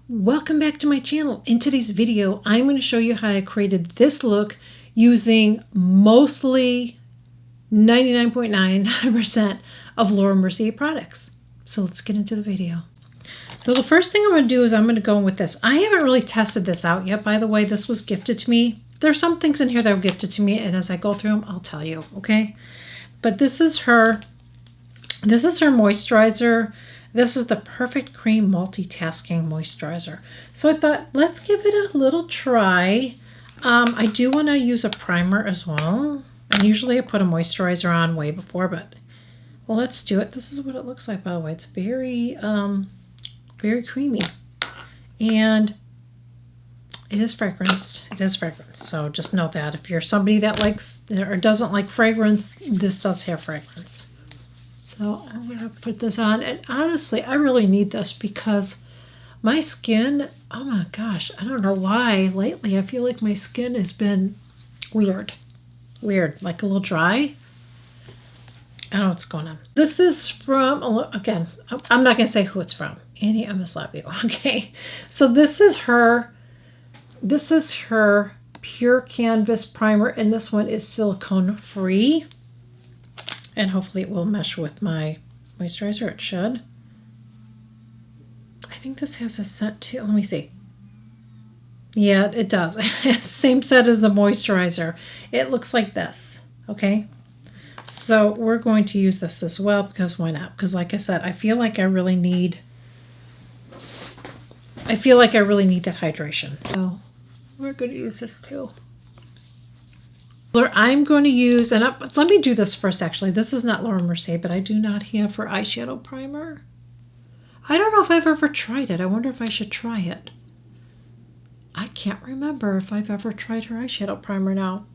Welcome back to my channel. In today's video, I'm going to show you how I created this look using mostly 99.9% of Laura Mercier products. So let's get into the video. So the first thing I'm going to do is I'm going to go in with this. I haven't really tested this out yet, by the way. This was gifted to me. There's some things in here that were gifted to me, and as I go through them, I'll tell you, okay? But this is her moisturizer. This is the Perfect Cream Multitasking Moisturizer. So I thought, let's give it a little try. I do want to use a primer as well. And usually I put a moisturizer on way before, but well, let's do it. This is what it looks like, by the way. It's very, very creamy. And it is fragranced. It is fragrance. So just know that if you're somebody that likes or doesn't like fragrance, this does have fragrance. So I'm going to put this on, and honestly, I really need this because my skin, oh my gosh, I don't know why lately I feel like my skin has been weird, like a little dry. I don't know what's going on. This is from, again, I'm not going to say who it's from. Annie, I'm going to slap you, okay? So this is her Pure Canvas Primer, and this one is silicone free. And hopefully it will mesh with my moisturizer. It should. I think this has a scent too. Let me see. Yeah, it does. Same scent as the moisturizer. It looks like this. Okay. So we're going to use this as well because why not? Because like I said, I feel like I really need that hydration. So we're going to use this too. I'm going to use, and let me do this first actually. This is not Laura Mercier, but I do not have her eyeshadow primer. I don't know if I've ever tried it. I wonder if I should try it. I can't remember if I've ever tried her eyeshadow primer now.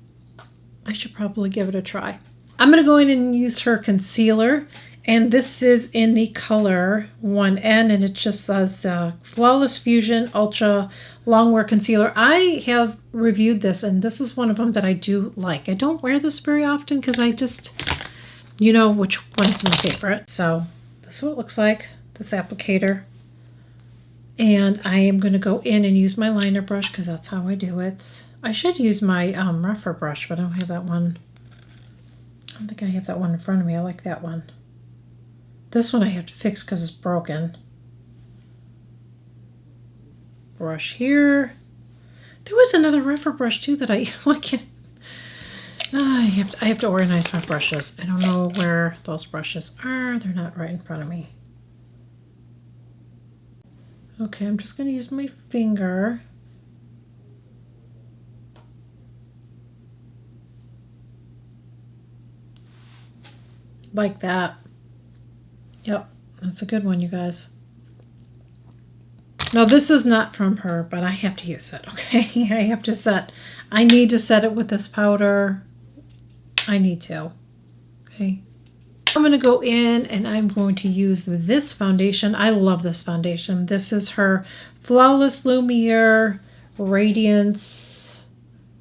I should probably give it a try. I'm going to go in and use her concealer, and this is in the color 1N, and it just says Flawless Fusion Ultra Longwear Concealer. I have reviewed this, and this is one of them that I do like. I don't wear this very often because I just, you know which one's my favorite. So this is what it looks like, this applicator. And I am going to go in and use my liner brush because that's how I do it. I should use my rougher brush, but I don't have that one. I don't think I have that one in front of me. I like that one. This one I have to fix because it's broken. Brush here. There was another rougher brush too that I have to organize my brushes. I don't know where those brushes are. They're not right in front of me. Okay, I'm just going to use my finger. Like that. Yep, that's a good one, you guys. Now, this is not from her, but I have to use it, okay? I need to set it with this powder. I need to, okay? I'm going to go in and I'm going to use this foundation. I love this foundation. This is her Flawless Lumiere Radiance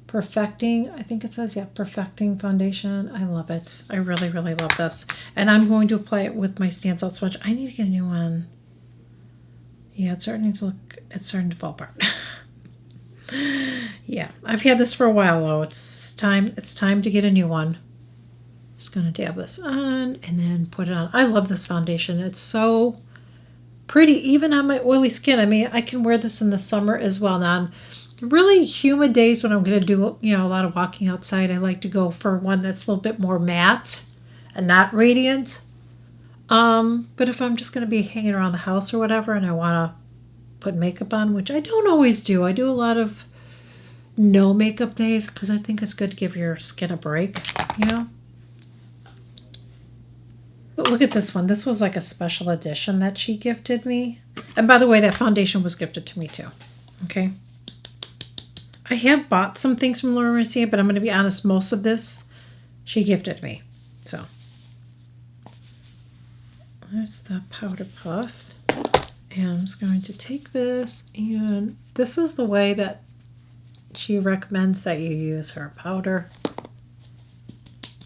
Perfecting, I think it says, yeah, Perfecting Foundation. I love it. I really, really love this. And I'm going to apply it with my Stands Out swatch. I need to get a new one. Yeah, it's starting to fall apart. Yeah, I've had this for a while though. It's time to get a new one. Just gonna dab this on and then put it on. I love this foundation. It's so pretty, even on my oily skin. I mean, I can wear this in the summer as well. Now, on really humid days when I'm gonna do, you know, a lot of walking outside, I like to go for one that's a little bit more matte and not radiant. But if I'm just going to be hanging around the house or whatever and I want to put makeup on, which I don't always do. I do a lot of no makeup days because I think it's good to give your skin a break, you know? But look at this one. This was like a special edition that she gifted me. And by the way, that foundation was gifted to me too, okay? I have bought some things from Laura Mercier, but I'm going to be honest, most of this she gifted me, so. There's the powder puff, and I'm just going to take this, and this is the way that she recommends that you use her powder.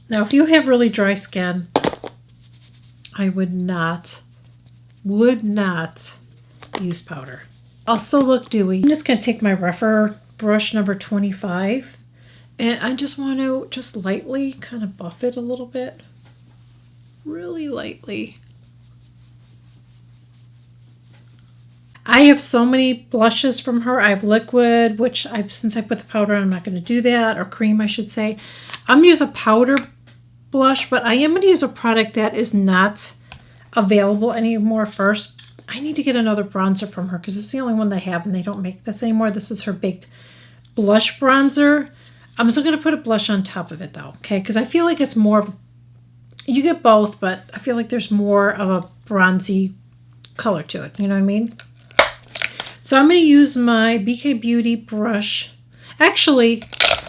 Now, if you have really dry skin, I would not use powder. I'll still look dewy. I'm just going to take my rougher brush number 25, and I just want to just lightly kind of buff it a little bit. Really lightly. I have so many blushes from her. I have liquid, which since I put the powder on, I'm not going to do that, or cream, I should say. I'm going to use a powder blush, but I am going to use a product that is not available anymore first. I need to get another bronzer from her because it's the only one they have, and they don't make this anymore. This is her baked blush bronzer. I'm still going to put a blush on top of it though, okay? Because I feel like it's more, you get both, but I feel like there's more of a bronzy color to it. You know what I mean? So I'm going to use my BK Beauty brush. Actually,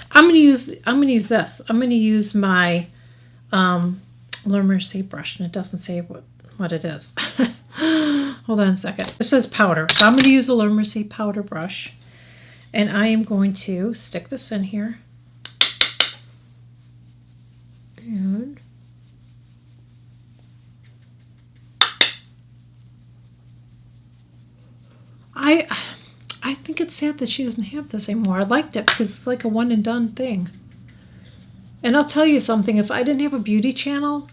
I'm going to use this. I'm going to use my Laura Mercier brush, and it doesn't say what it is. Hold on a second. It says powder. So I'm going to use a Laura Mercier powder brush, and I am going to stick this in here. And I think it's sad that she doesn't have this anymore. I liked it because it's like a one and done thing. And I'll tell you something, if I didn't have a beauty channel,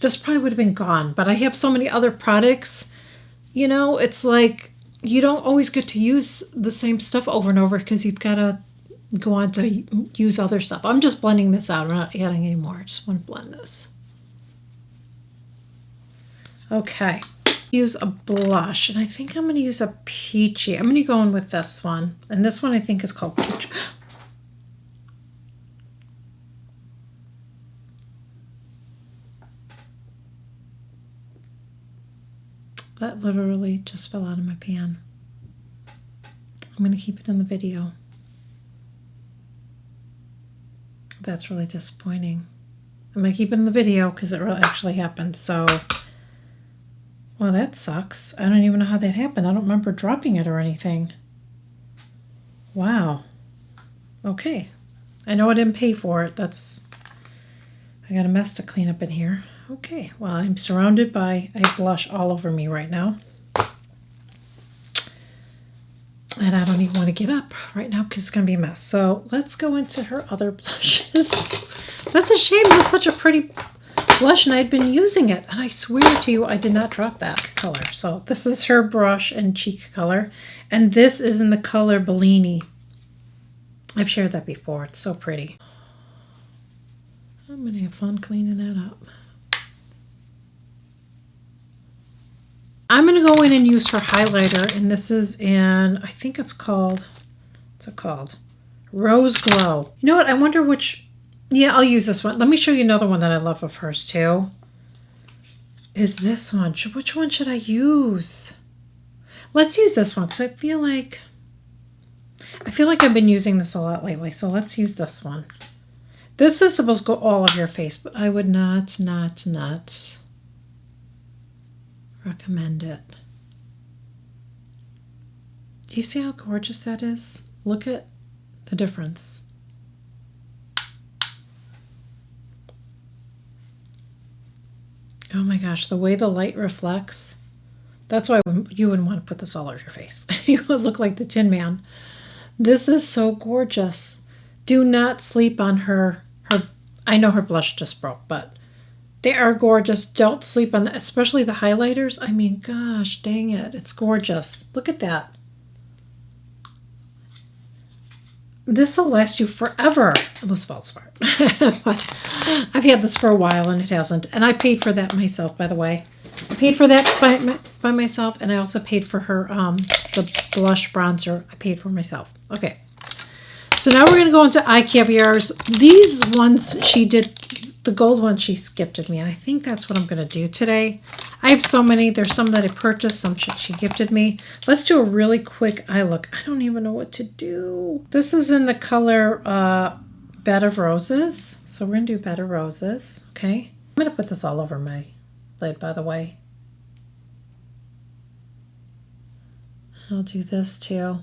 this probably would have been gone. But I have so many other products, you know, it's like you don't always get to use the same stuff over and over because you've got to go on to use other stuff. I'm just blending this out. I'm not adding any more. I just want to blend this. Okay. Use a blush, and I think I'm going to use a peachy. I'm going to go in with this one, and this one I think is called Peach. That literally just fell out of my pan. I'm going to keep it in the video. That's really disappointing. I'm going to keep it in the video because it really actually happened. So, well, that sucks. I don't even know how that happened. I don't remember dropping it or anything. Wow. Okay. I know I didn't pay for it. I got a mess to clean up in here. Okay. Well, I'm surrounded by a blush all over me right now. And I don't even want to get up right now because it's going to be a mess. So let's go into her other blushes. That's a shame. It was such a pretty blush and I'd been using it. And I swear to you, I did not drop that color. So this is her brush and cheek color. And this is in the color Bellini. I've shared that before. It's so pretty. I'm going to have fun cleaning that up. I'm going to go in and use her highlighter, and this is in, I think it's called, what's it called? Rose Glow. You know what? I wonder which, yeah, I'll use this one. Let me show you another one that I love of hers too. Is this one. Which one should I use? Let's use this one because I feel like I've been using this a lot lately, so let's use this one. This is supposed to go all over your face, but I would not recommend it. Do you see how gorgeous that is? Look at the difference. Oh my gosh, the way the light reflects. That's why you wouldn't want to put this all over your face. You would look like the Tin Man. This is so gorgeous. Do not sleep on her. I know her blush just broke, but they are gorgeous. Don't sleep on that, especially the highlighters. I mean, gosh, dang it. It's gorgeous. Look at that. This will last you forever. Unless it falls apart. But I've had this for a while and it hasn't. And I paid for that myself, by the way. I paid for that by myself, and I also paid for her the blush bronzer. I paid for myself. Okay. So now we're going to go into eye caviars. These ones she did, the gold ones she gifted me, and I think that's what I'm going to do today. I have so many. There's some that I purchased, some she gifted me. Let's do a really quick eye look. I don't even know what to do. This is in the color Bed of Roses. So we're going to do Bed of Roses. Okay. I'm going to put this all over my lid, by the way. I'll do this too.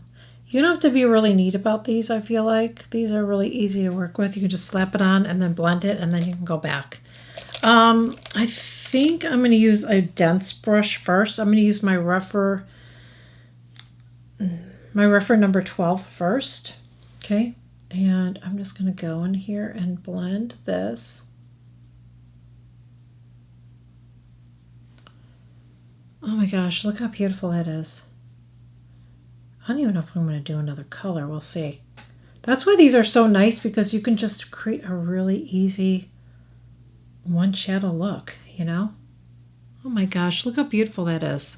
You don't have to be really neat about these, I feel like. These are really easy to work with. You can just slap it on and then blend it, and then you can go back. I think I'm going to use a dense brush first. I'm going to use my rougher... my reference number 12 first. Okay, and I'm just going to go in here and blend this. Oh my gosh, look how beautiful that is. I don't even know if I'm going to do another color. We'll see. That's why these are so nice, because you can just create a really easy one shadow look, you know? Oh my gosh, look how beautiful that is.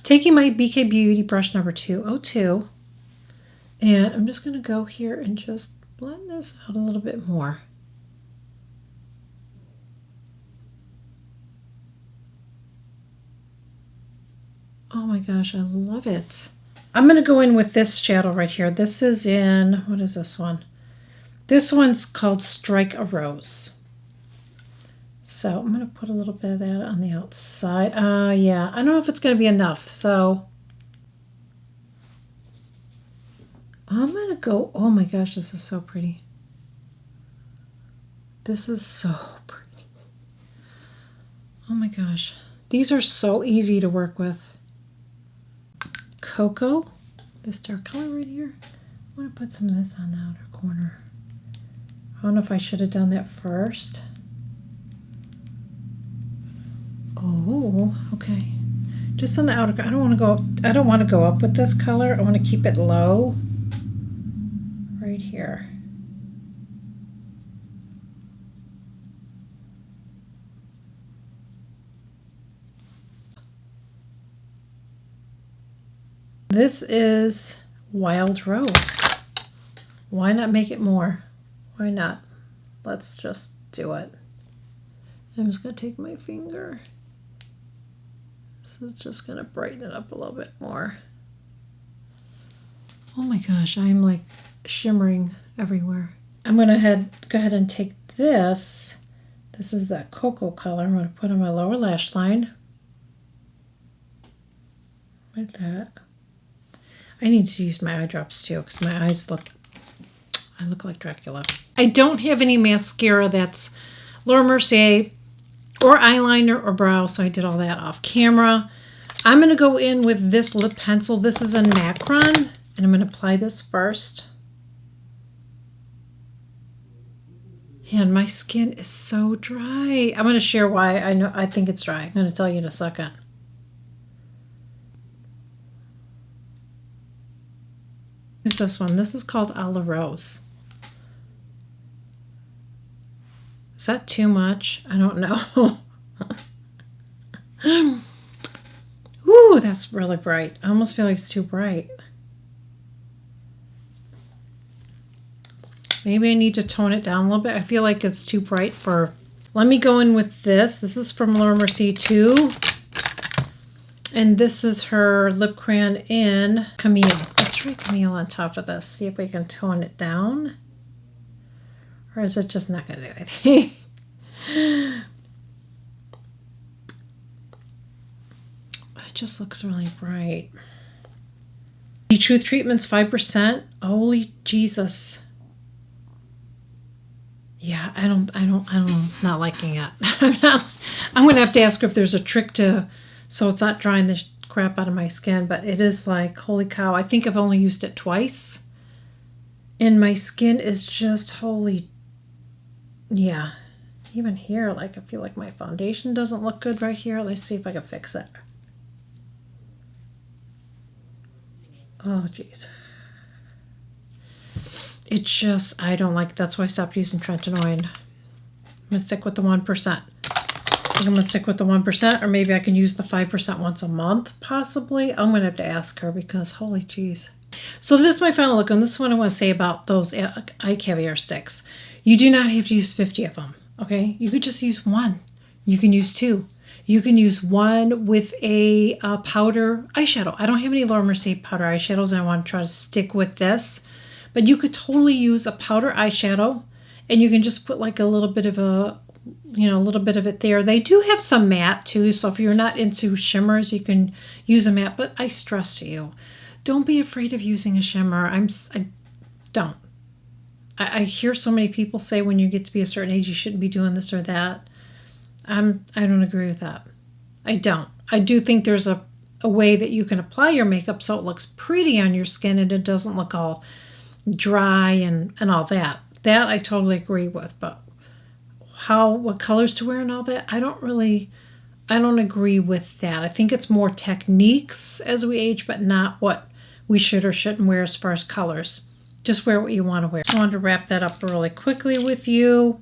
Taking my BK Beauty brush number 202, and I'm just going to go here and just blend this out a little bit more. Oh my gosh, I love it. I'm going to go in with this shadow right here. This is in, what is this one? This one's called Strike a Rose. So I'm going to put a little bit of that on the outside. Yeah, I don't know if it's going to be enough. So I'm going to go, oh my gosh, this is so pretty. This is so pretty. Oh my gosh. These are so easy to work with. Cocoa, this dark color right here. I want to put some of this on the outer corner. I don't know if I should have done that first. Oh, okay. Just on the outer. I don't want to go up. I don't want to go up with this color. I want to keep it low. Right here. This is Wild Rose. Why not make it more? Why not? Let's just do it. I'm just going to take my finger. This is just going to brighten it up a little bit more. Oh my gosh, I'm like shimmering everywhere. I'm going to go ahead and take this. This is that cocoa color. I'm going to put on my lower lash line. Like that. I need to use my eye drops too, because my eyes I look like Dracula. I don't have any mascara that's Laura Mercier or eyeliner or brow, so I did all that off camera. I'm going to go in with this lip pencil. This is a Macron, and I'm going to apply this first. And my skin is so dry. I'm going to share why I think it's dry. I'm going to tell you in a second. Here's this one. This is called A La Rose. Is that too much? I don't know. Ooh, that's really bright. I almost feel like it's too bright. Maybe I need to tone it down a little bit. I feel like it's too bright for... Let me go in with this. This is from Laura Mercier too. And this is her lip crayon in Camille. Let's try Camille on top of this. See if we can tone it down. Or is it just not going to do anything? It just looks really bright. The Truth Treatment's 5%. Holy Jesus. Yeah, I'm not liking it. I'm going to have to ask her if there's a trick so it's not drying the crap out of my skin, but it is like, holy cow. I think I've only used it twice. And my skin is just holy, yeah. Even here, like I feel like my foundation doesn't look good right here. Let's see if I can fix it. Oh, geez. It just, I don't like, that's why I stopped using tretinoin. I'm going to stick with the 1%. I'm going to stick with the 1%, or maybe I can use the 5% once a month, possibly. I'm going to have to ask her because, holy jeez. So this is my final look. On this one, I want to say about those eye caviar sticks. You do not have to use 50 of them, okay? You could just use one. You can use two. You can use one with a powder eyeshadow. I don't have any Laura Mercier powder eyeshadows, and I want to try to stick with this. But you could totally use a powder eyeshadow, and you can just put like a little bit of a, a little bit of it there. They do have some matte too, so if you're not into shimmers, you can use a matte. But I stress to you, don't be afraid of using a shimmer. I don't. I hear so many people say when you get to be a certain age, you shouldn't be doing this or that. I don't agree with that. I don't. I do think there's a a way that you can apply your makeup so it looks pretty on your skin and it doesn't look all dry and all that. That I totally agree with, but what colors to wear and all that, I don't agree with that. I think it's more techniques as we age, but not what we should or shouldn't wear as far as colors. Just wear what you want to wear. I wanted to wrap that up really quickly with you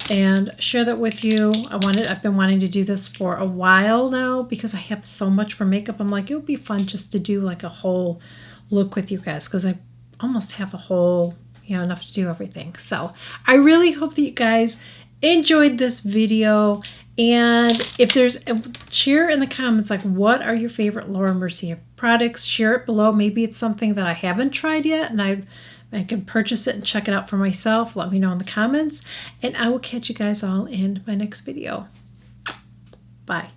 and share that with you. I've been wanting to do this for a while now because I have so much for makeup. I'm like, it would be fun just to do like a whole look with you guys because I almost have a whole, enough to do everything. So I really hope that you guys enjoyed this video. And if share in the comments, like, what are your favorite Laura Mercier products? Share it below. Maybe it's something that I haven't tried yet and I can purchase it and check it out for myself. Let me know in the comments. And I will catch you guys all in my next video. Bye.